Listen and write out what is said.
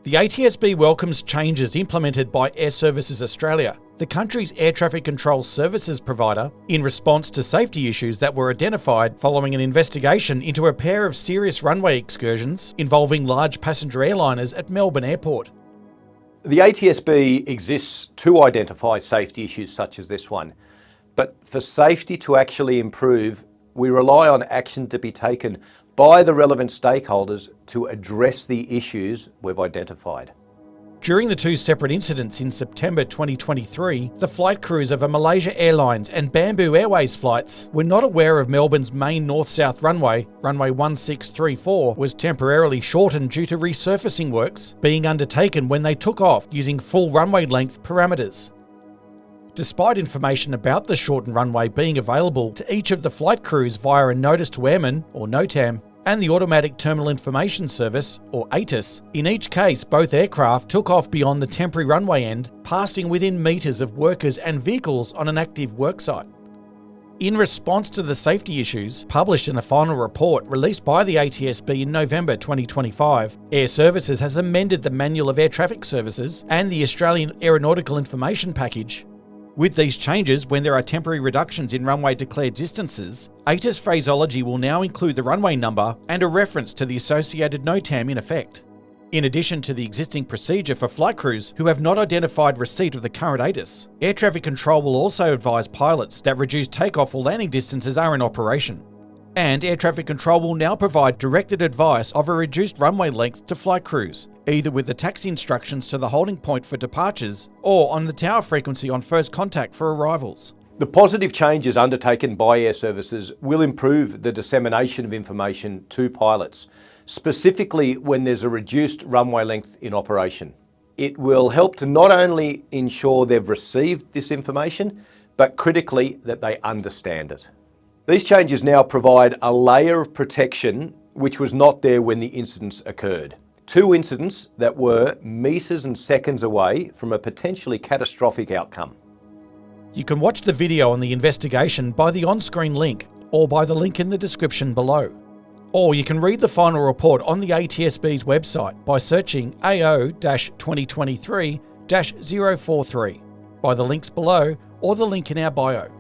The ATSB welcomes changes implemented by Airservices Australia, the country's air traffic control services provider, in response to safety issues that were identified following an investigation into a pair of serious runway excursions involving large passenger airliners at Melbourne Airport. The ATSB exists to identify safety issues such as this one, but for safety to actually improve, we rely on action to be taken by the relevant stakeholders to address the issues we've identified. During the two separate incidents in September 2023, the flight crews of a Malaysia Airlines and Bamboo Airways flights were not aware of Melbourne's main north-south runway, runway 1634, was temporarily shortened due to resurfacing works being undertaken when they took off using full runway length parameters. Despite information about the shortened runway being available to each of the flight crews via a Notice to Airmen, or NOTAM, and the Automatic Terminal Information Service, or ATIS, in each case both aircraft took off beyond the temporary runway end, passing within metres of workers and vehicles on an active worksite. In response to the safety issues published in a final report released by the ATSB in November 2025, Airservices has amended the Manual of Air Traffic Services and the Australian Aeronautical Information Package. With these changes, when there are temporary reductions in runway declared distances, ATIS phraseology will now include the runway number and a reference to the associated NOTAM in effect. In addition to the existing procedure for flight crews who have not identified receipt of the current ATIS, Air Traffic Control will also advise pilots that reduced takeoff or landing distances are in operation. And Air Traffic Control will now provide directed advice of a reduced runway length to flight crews, either with the taxi instructions to the holding point for departures or on the tower frequency on first contact for arrivals. The positive changes undertaken by Airservices will improve the dissemination of information to pilots, specifically when there's a reduced runway length in operation. It will help to not only ensure they've received this information, but critically that they understand it. These changes now provide a layer of protection which was not there when the incidents occurred. Two incidents that were metres and seconds away from a potentially catastrophic outcome. You can watch the video on the investigation by the on-screen link or by the link in the description below. Or you can read the final report on the ATSB's website by searching AO-2023-043 by the links below or the link in our bio.